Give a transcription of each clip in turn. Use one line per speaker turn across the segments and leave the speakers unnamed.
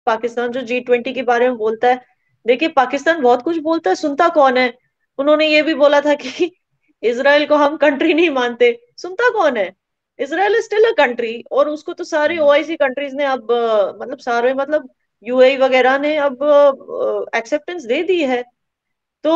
पाकिस्तान जो G20 के बारे में बोलता है, देखिए पाकिस्तान बहुत कुछ बोलता है, सुनता कौन है। उन्होंने ये भी बोला था कि इसराइल को हम कंट्री नहीं मानते, सुनता कौन है। Israel is still a country, और उसको तो सारे ओआईसी कंट्रीज ने अब मतलब सारे मतलब यूएई वगैरह ने अब एक्सेप्टेंस दे दी है। तो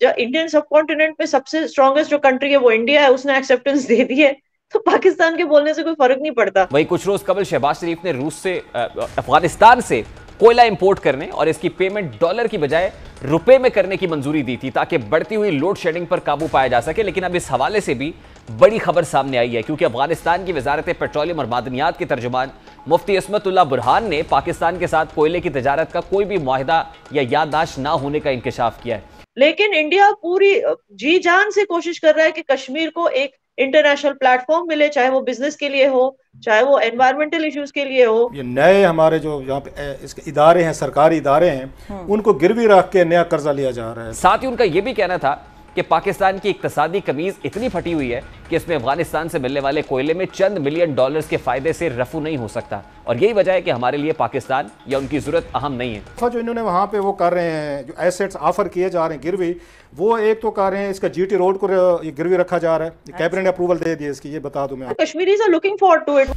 जो इंडियन सब कॉन्टिनेंट में सबसे स्ट्रॉन्गेस्ट जो कंट्री है वो इंडिया है, उसने एक्सेप्टेंस दे दी है। तो पाकिस्तान के बोलने से कोई फर्क नहीं पड़ता।
वही कुछ रोज कबल शहबाज शरीफ ने रूस से अफगानिस्तान से कोयला इंपोर्ट करने और इसकी पेमेंट डॉलर की बजाय रुपए में करने की मंजूरी दी थी ताकि बढ़ती हुई लोड शेडिंग पर काबू पाया जा सके। लेकिन अब इस हवाले से भी बड़ी खबर सामने आई है, क्योंकि अफगानिस्तान की वजारत पेट्रोलियम और मादनियात के तर्जुमान मुफ्ती इसमतुल्लाह बुरहान ने पाकिस्तान के साथ कोयले की तजारत का कोई भी मुआहिदा या याददाश्त ना होने का इंकशाफ किया है।
लेकिन इंडिया पूरी जी जान से कोशिश कर रहा है कि कश्मीर को एक इंटरनेशनल प्लेटफॉर्म मिले, चाहे वो बिजनेस के लिए हो, चाहे वो एनवायरमेंटल इश्यूज के लिए हो।
ये नए हमारे जो यहाँ पे इसके इदारे हैं, सरकारी इदारे हैं, उनको गिरवी रख के नया कर्जा लिया जा रहा है।
साथ ही उनका यह भी कहना था कि पाकिस्तान की इक्तसादी कमीज इतनी फटी हुई है कि इसमें अफगानिस्तान से मिलने वाले कोयले में चंद मिलियन डॉलर्स के फायदे से रफू नहीं हो सकता, और यही वजह है कि हमारे लिए पाकिस्तान या उनकी जरूरत अहम नहीं है।
जो इन्होंने वहाँ पे वो कर रहे हैं, जो एसेट्स ऑफर किए जा रहे हैं गिरवी, वो एक तो कर रहे हैं इसका जीटी रोड को ये गिरवी रखा जा रहा है। कैबिनेट ने अप्रूवल दे दी इसकी, ये बता दूं मैं।
Kashmiris are looking forward to it.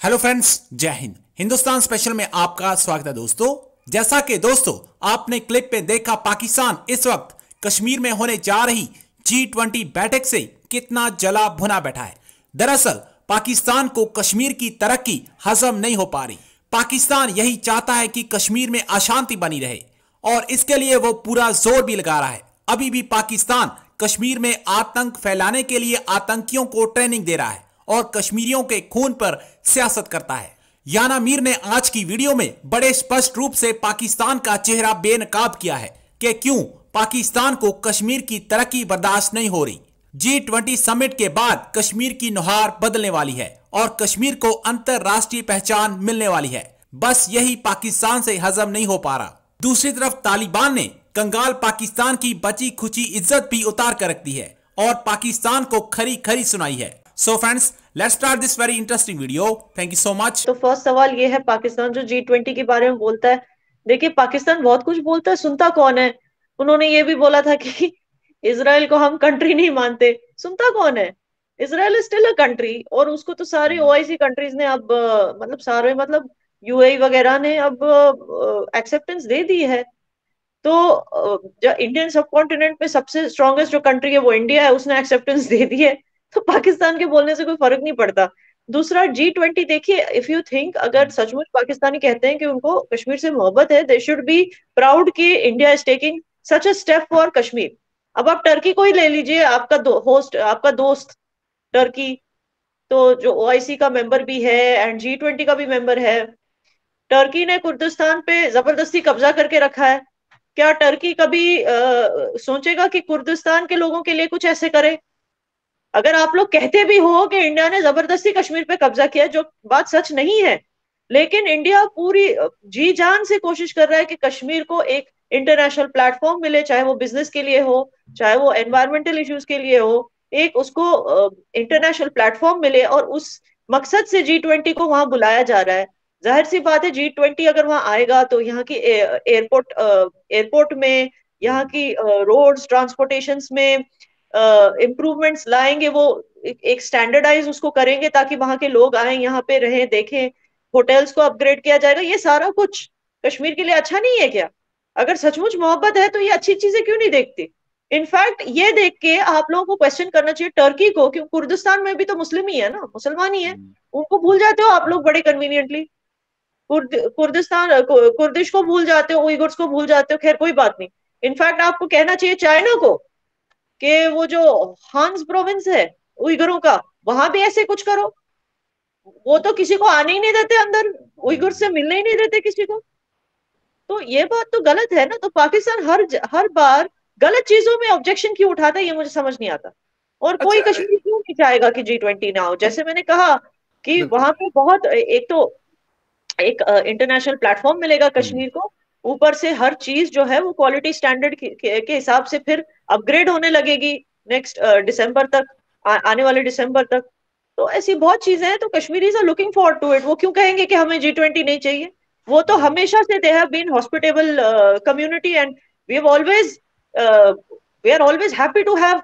Hello friends, जय हिंद। हिंदुस्तान स्पेशल में आपका स्वागत है दोस्तों। जैसा कि दोस्तों आपने क्लिप में देखा, पाकिस्तान इस वक्त कश्मीर में होने जा रही G20 बैठक से कितना जला भुना बैठा है। दरअसल पाकिस्तान को कश्मीर की तरक्की हजम नहीं हो पा रही। पाकिस्तान यही चाहता है कि कश्मीर में अशांति बनी रहे, और इसके लिए वो पूरा जोर भी लगा रहा है। अभी भी पाकिस्तान कश्मीर में आतंक फैलाने के लिए आतंकियों को ट्रेनिंग दे रहा है और कश्मीरियों के खून पर सियासत करता है। याना मीर ने आज की वीडियो में बड़े स्पष्ट रूप से पाकिस्तान का चेहरा बेनकाब किया है कि क्यों पाकिस्तान को कश्मीर की तरक्की बर्दाश्त नहीं हो रही। G20 समिट के बाद कश्मीर की नुहार बदलने वाली है और कश्मीर को अंतरराष्ट्रीय पहचान मिलने वाली है। बस यही पाकिस्तान से हजम नहीं हो पा रहा। दूसरी तरफ तालिबान ने कंगाल पाकिस्तान की बची खुची इज्जत भी उतार कर रख दी है और पाकिस्तान को खरी खरी सुनाई है। So friends, let's start this very interesting video. Thank you so much.
तो फर्स्ट सवाल ये है, पाकिस्तान जो G20 के बारे में बोलता है, देखिए पाकिस्तान बहुत कुछ बोलता है, सुनता कौन है। उन्होंने ये भी बोला था कि इसराइल को हम कंट्री नहीं मानते, सुनता कौन है। Israel is still a country, और उसको तो सारे ओआईसी कंट्रीज ने अब मतलब सारे मतलब यूएई वगैरह ने अब एक्सेप्टेंस दे दी है। तो जो इंडियन सब कॉन्टिनेंट में सबसे स्ट्रॉन्गेस्ट जो कंट्री है वो इंडिया है, उसने एक्सेप्टेंस दे दी है। तो पाकिस्तान के बोलने से कोई फर्क नहीं पड़ता। दूसरा G20, देखिए इफ यू थिंक, अगर सचमुच पाकिस्तानी कहते हैं कि उनको कश्मीर से मोहब्बत है, दे शुड बी प्राउड कि India is taking such a step for Kashmir. अब आप टर्की को ही ले लीजिए, आपका होस्ट, आपका दोस्त टर्की, तो जो ओआईसी का मेंबर भी है एंड G20 का भी मेंबर है। टर्की ने कुर्दिस्तान पे जबरदस्ती कब्जा करके रखा है। क्या टर्की कभी सोचेगा कि कुर्दिस्तान के लोगों के लिए कुछ ऐसे करे? अगर आप लोग कहते भी हो कि इंडिया ने जबरदस्ती कश्मीर पे कब्जा किया, जो बात सच नहीं है, लेकिन इंडिया पूरी जी जान से कोशिश कर रहा है कि कश्मीर को एक इंटरनेशनल प्लेटफॉर्म मिले, चाहे वो बिजनेस के लिए हो, चाहे वो एनवायरमेंटल इश्यूज के लिए हो। एक उसको इंटरनेशनल प्लेटफॉर्म मिले, और उस मकसद से G20 को वहां बुलाया जा रहा है। जाहिर सी बात है, G20 अगर वहां आएगा तो यहाँ की एयरपोर्ट में, यहाँ की रोड्स ट्रांसपोर्टेशन में इम्प्रूवमेंट्स लाएंगे। वो एक स्टैंडर्डाइज उसको करेंगे ताकि वहां के लोग आए, यहाँ पे रहें, देखें। होटल्स को अपग्रेड किया जाएगा। ये सारा कुछ कश्मीर के लिए अच्छा नहीं है क्या? अगर सचमुच मोहब्बत है तो ये अच्छी चीजें क्यों नहीं देखती? इनफैक्ट ये देख के आप लोगों को क्वेश्चन करना चाहिए टर्की को, क्यों कुर्दिस्तान में भी तो मुस्लिम ही है ना, मुसलमान ही है। उनको भूल जाते हो आप लोग बड़े कन्वीनियंटली। कुर्दिश को भूल जाते हो, उइगुर्स को भूल जाते हो, खैर कोई बात नहीं। इनफैक्ट आपको कहना चाहिए चाइना को कि वो जो हान्स प्रोविंस है उइगुरों का, वहां भी ऐसे कुछ करो। वो तो किसी को आने ही नहीं देते अंदर, उइगुर से मिलने ही नहीं देते किसी को। तो ये बात तो गलत है ना। तो पाकिस्तान हर बार गलत चीजों में ऑब्जेक्शन क्यों उठाता है, ये मुझे समझ नहीं आता। और कोई
अच्छा,
कश्मीर क्यों नहीं चाहेगा कि G20 ना हो? जैसे मैंने कहा कि वहां पे बहुत, एक तो एक इंटरनेशनल प्लेटफॉर्म मिलेगा कश्मीर को, ऊपर से हर चीज जो है वो क्वालिटी स्टैंडर्ड के हिसाब से फिर अपग्रेड होने लगेगी नेक्स्ट दिसंबर तक, आने वाले दिसंबर तक। तो ऐसी बहुत चीजें हैं। तो Kashmiris are looking forward to it. वो क्यों कहेंगे कि हमें G20 नहीं चाहिए? वो तो हमेशा से they have been hospitable community and we have always we are always happy to have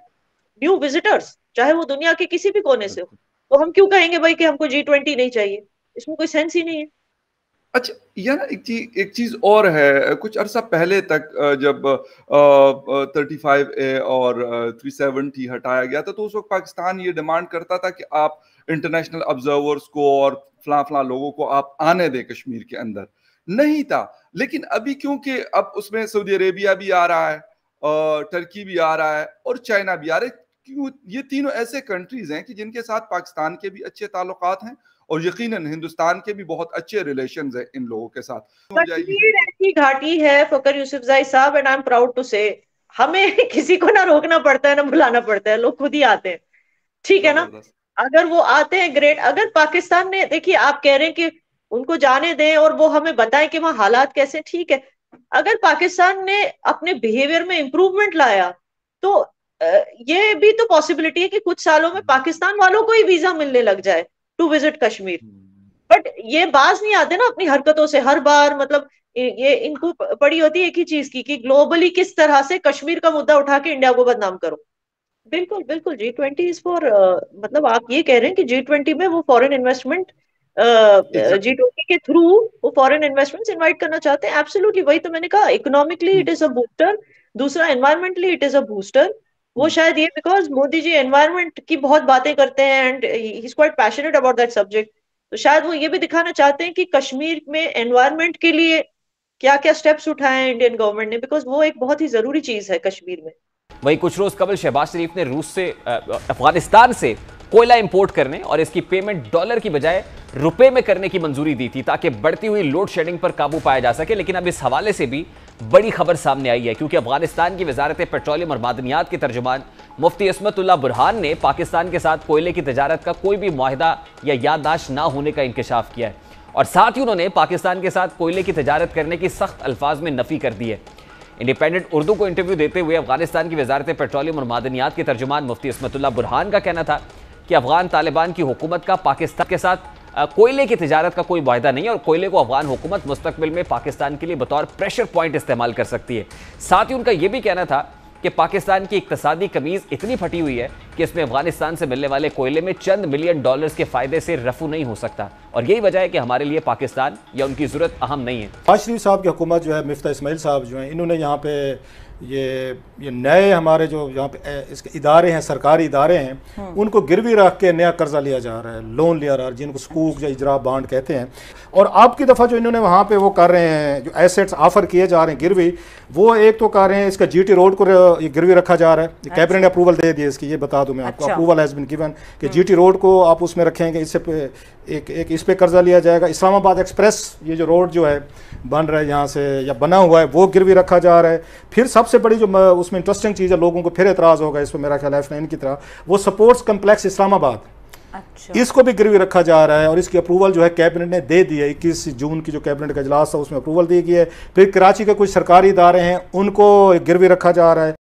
new visitors, चाहे वो दुनिया के किसी भी कोने से हो। तो हम क्यों कहेंगे भाई कि हमको G20 नहीं चाहिए? इसमें कोई सेंस ही नहीं है।
अच्छा, यह ना एक चीज और है। कुछ अरसा पहले तक जब 35A और 370 हटाया गया था, तो उस वक्त पाकिस्तान ये डिमांड करता था कि आप इंटरनेशनल ऑब्जर्वर्स को और फला लोगों को आप आने दें कश्मीर के अंदर। नहीं था। लेकिन अभी क्योंकि अब उसमें सऊदी अरेबिया भी आ रहा है, टर्की भी आ रहा है और चाइना भी आ रहा है, क्यों ये तीनों ऐसे कंट्रीज हैं कि जिनके साथ पाकिस्तान के भी अच्छे ताल्लुकात हैं और यकीनन हिंदुस्तान के भी बहुत अच्छे रिलेशंस हैं इन लोगों के साथ।
कश्मीर ऐसी घाटी है फकर यूसुफजई साहब, and I am proud to say, हमें किसी को ना रोकना पड़ता है ना बुलाना पड़ता है, लोग खुद ही आते हैं। ठीक है ना? अगर वो आते हैं ग्रेट। अगर पाकिस्तान ने, देखिए आप कह रहे हैं कि उनको जाने दें और वो हमें बताएं कि वहां हालात कैसे, ठीक है। अगर पाकिस्तान ने अपने बिहेवियर में इंप्रूवमेंट लाया तो ये भी तो पॉसिबिलिटी है कि कुछ सालों में पाकिस्तान वालों को ही वीजा मिलने लग जाए टू विजिट कश्मीर। बट ये बाज नहीं आते ना अपनी हरकतों से हर बार। मतलब ये इनको पड़ी होती है एक ही चीज की कि ग्लोबली किस तरह से कश्मीर का मुद्दा उठा के इंडिया को बदनाम करो। बिल्कुल बिल्कुल G20 इज फॉर, मतलब आप ये कह रहे हैं कि G20 में वो फॉरेन इन्वेस्टमेंट, G20 के थ्रू वो फॉरेन इन्वेस्टमेंट्स इनवाइट करना चाहते हैं। एब्सोल्युटली, वही तो मैंने कहा, economically it is a booster, दूसरा environmentally it is a booster. वो शायद ये बिकॉज मोदी जी एनवायरमेंट की बहुत बातें करते हैं and he is quite passionate about that subject, तो शायद वो ये भी दिखाना चाहते हैं कि कश्मीर में एनवायरमेंट के लिए क्या क्या स्टेप्स उठाए हैं इंडियन गवर्नमेंट ने, बिकॉज वो एक बहुत ही जरूरी चीज है कश्मीर में।
वहीं कुछ रोज कबल शहबाज शरीफ ने रूस से अफगानिस्तान से कोयला इंपोर्ट करने और इसकी पेमेंट डॉलर की बजाय रुपए में करने की मंजूरी दी थी ताकि बढ़ती हुई लोड शेडिंग पर काबू पाया जा सके। लेकिन अब इस हवाले से भी बड़ी खबर सामने आई है, क्योंकि अफगानिस्तान की वजारत पेट्रोलियम और मादनियात के तर्जुमान मुफ्ती इस्मतुल्लाह बुरहान ने पाकिस्तान के साथ कोयले की तजारत का कोई भी मुआहिदा या याददाश्त ना होने का इंकशाफ किया है और साथ ही उन्होंने पाकिस्तान के साथ कोयले की तजारत करने की सख्त अल्फाज में नफी कर दी है। इंडिपेंडेंट उर्दू को इंटरव्यू देते हुए अफगानिस्तान की वजारत पेट्रोलियम और मादनियात के तर्जुमान मुफ्ती इस्मतुल्लाह बुरहान का कहना था कि अफगान तालिबान की हुकूमत का पाकिस्तान के साथ कोयले की तिजारत का कोई वायदा नहीं है और कोयले को अफगान हुकूमत मुस्तकबिल में पाकिस्तान के लिए बतौर प्रेशर पॉइंट इस्तेमाल कर सकती है। साथ ही उनका यह भी कहना था कि पाकिस्तान की इक्तसादी कमीज इतनी फटी हुई है कि इसमें अफगानिस्तान से मिलने वाले कोयले में चंद मिलियन डॉलर्स के फायदे से रफू नहीं हो सकता और यही वजह है कि हमारे लिए पाकिस्तान या उनकी जरूरत अहम नहीं है।
शहबाज शरीफ साहब की हुकूमत जो है, मिफ्ता इस्माइल साहब जो हैं, इन्होंने यहाँ पे ये नए हमारे जो यहाँ पे इसके इदारे हैं, सरकारी इदारे हैं, उनको गिरवी रख के नया कर्जा लिया जा रहा है, लोन लिया रहा है, जिनको सकूक या इजरा बांड कहते हैं। और अब की दफ़ा जो इन्होंने वहाँ पे वो कर रहे हैं, जो एसेट्स ऑफर किए जा रहे हैं गिरवी, वो एक तो कर रहे हैं इसका GT रोड को ये गिरवी रखा जा रहा है। कैबिनेट ने अप्रूवल दे दिया इसकी, ये बता दूं मैं आपको, अप्रूवल हैज़ बीन गिवन कि GT रोड को आप उसमें रखेंगे। इससे एक इस पे कर्जा लिया जाएगा। इस्लामाबाद एक्सप्रेस, ये जो रोड जो है बन रहा है यहाँ से या बना हुआ है, वो गिरवी रखा जा रहा है। फिर सबसे बड़ी जो उसमें इंटरेस्टिंग चीज़ है, लोगों को फिर एतराज़ होगा इस पर, मेरा ख्याल है F9 की तरह, वो स्पोर्ट्स कम्प्लेक्स इस्लामाबाद, इसको भी गिरवी रखा जा रहा है और इसकी अप्रूवल जो है कैबिनेट ने दे दी है। 21 जून की जो कैबिनेट का इजलास था उसमें अप्रूवल दी गई है। फिर कराची के कुछ सरकारी इदारे हैं, उनको गिरवी रखा जा रहा है।